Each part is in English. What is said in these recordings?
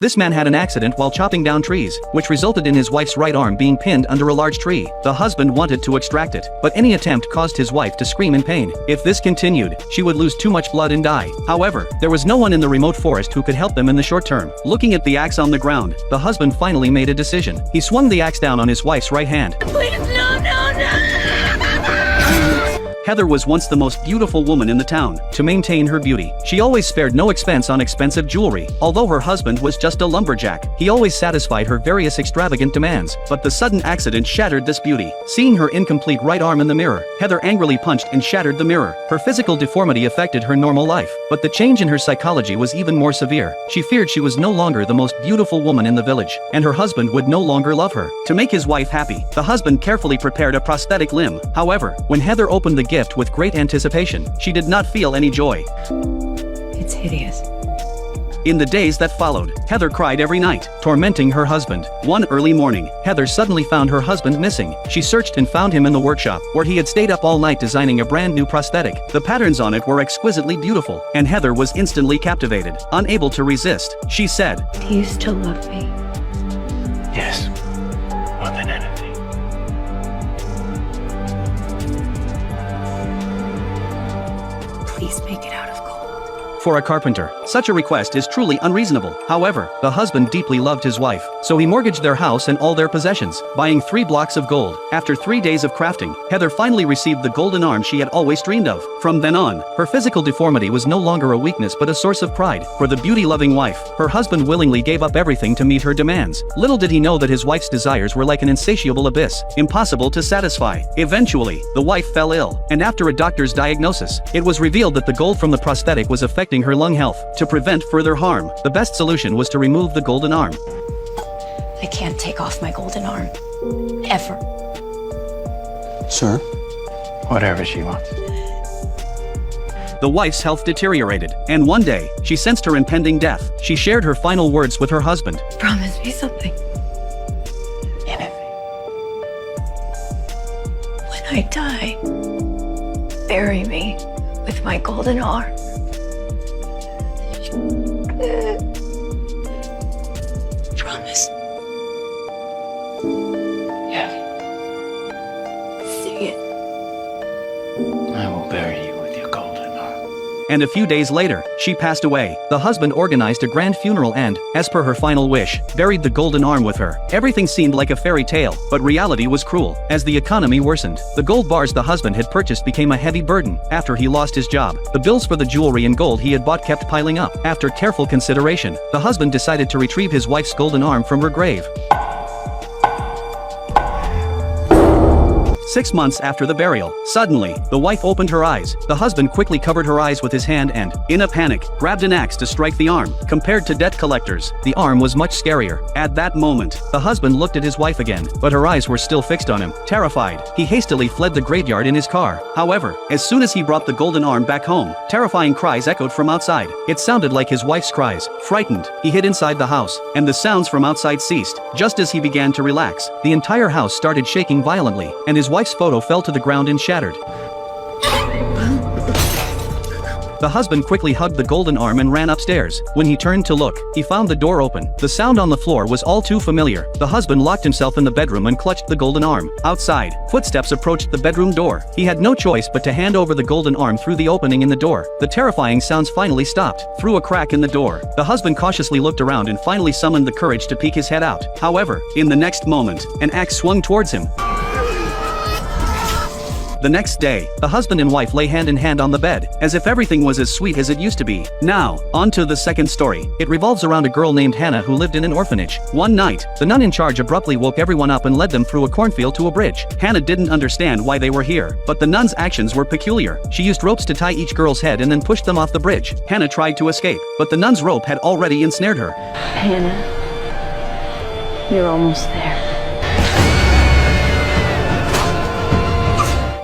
This man had an accident while chopping down trees, which resulted in his wife's right arm being pinned under a large tree. The husband wanted to extract it, but any attempt caused his wife to scream in pain. If this continued, she would lose too much blood and die. However, there was no one in the remote forest who could help them in the short term. Looking at the axe on the ground, the husband finally made a decision. He swung the axe down on his wife's right hand. Please, no, no, no! Heather was once the most beautiful woman in the town. To maintain her beauty, she always spared no expense on expensive jewelry. Although her husband was just a lumberjack, he always satisfied her various extravagant demands. But the sudden accident shattered this beauty. Seeing her incomplete right arm in the mirror, Heather angrily punched and shattered the mirror. Her physical deformity affected her normal life, but the change in her psychology was even more severe. She feared she was no longer the most beautiful woman in the village, and her husband would no longer love her. To make his wife happy, the husband carefully prepared a prosthetic limb. However, when Heather opened the gift with great anticipation, she did not feel any joy. It's hideous. In the days that followed, Heather cried every night, tormenting her husband. One early morning, Heather suddenly found her husband missing. She searched and found him in the workshop, where he had stayed up all night designing a brand new prosthetic. The patterns on it were exquisitely beautiful, and Heather was instantly captivated. Unable to resist, she said, Do you still love me? Yes, more than anything. Please make it out of gold. For a carpenter, such a request is truly unreasonable. However, the husband deeply loved his wife, so he mortgaged their house and all their possessions, buying 3 blocks of gold. After 3 days of crafting, Heather finally received the golden arm she had always dreamed of. From then on, her physical deformity was no longer a weakness but a source of pride. For the beauty-loving wife, her husband willingly gave up everything to meet her demands. Little did he know that his wife's desires were like an insatiable abyss, impossible to satisfy. Eventually, the wife fell ill, and after a doctor's diagnosis, it was revealed that the gold from the prosthetic was affecting her lung health. To prevent further harm, the best solution was to remove the golden arm. I can't take off my golden arm. Ever. Sir? Whatever she wants. The wife's health deteriorated, and one day, she sensed her impending death. She shared her final words with her husband. Promise me something. Anything. When I die, bury me with my golden arm. Promise. Yes, Say it. I will bury you with your golden arm. And a few days later, she passed away. The husband organized a grand funeral and, as per her final wish, buried the golden arm with her. Everything seemed like a fairy tale, but reality was cruel. As the economy worsened, the gold bars the husband had purchased became a heavy burden. After he lost his job, the bills for the jewelry and gold he had bought kept piling up. After careful consideration, the husband decided to retrieve his wife's golden arm from her grave. 6 months after the burial, suddenly, the wife opened her eyes. The husband quickly covered her eyes with his hand and, in a panic, grabbed an axe to strike the arm. Compared to debt collectors, the arm was much scarier. At that moment, the husband looked at his wife again, but her eyes were still fixed on him. Terrified, he hastily fled the graveyard in his car. However, as soon as he brought the golden arm back home, terrifying cries echoed from outside. It sounded like his wife's cries. Frightened, he hid inside the house, and the sounds from outside ceased. Just as he began to relax, the entire house started shaking violently, and his wife's photo fell to the ground and shattered. The husband quickly hugged the golden arm and ran upstairs. When he turned to look, he found the door open. The sound on the floor was all too familiar. The husband locked himself in the bedroom and clutched the golden arm. Outside, footsteps approached the bedroom door. He had no choice but to hand over the golden arm through the opening in the door. The terrifying sounds finally stopped. Through a crack in the door, the husband cautiously looked around and finally summoned the courage to peek his head out. However, in the next moment, an axe swung towards him. The next day, the husband and wife lay hand in hand on the bed, as if everything was as sweet as it used to be. Now, on to the second story. It revolves around a girl named Hannah who lived in an orphanage. One night, the nun in charge abruptly woke everyone up and led them through a cornfield to a bridge. Hannah didn't understand why they were here, but the nun's actions were peculiar. She used ropes to tie each girl's head and then pushed them off the bridge. Hannah tried to escape, but the nun's rope had already ensnared her. Hannah, you're almost there.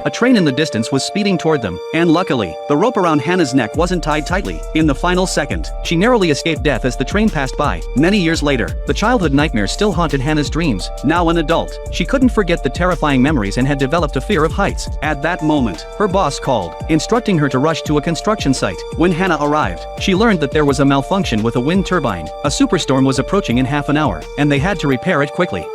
A train in the distance was speeding toward them, and luckily, the rope around Hannah's neck wasn't tied tightly. In the final second, she narrowly escaped death as the train passed by. Many years later, the childhood nightmare still haunted Hannah's dreams. Now an adult, she couldn't forget the terrifying memories and had developed a fear of heights. At that moment, her boss called, instructing her to rush to a construction site. When Hannah arrived, she learned that there was a malfunction with a wind turbine. A superstorm was approaching in half an hour, and they had to repair it quickly.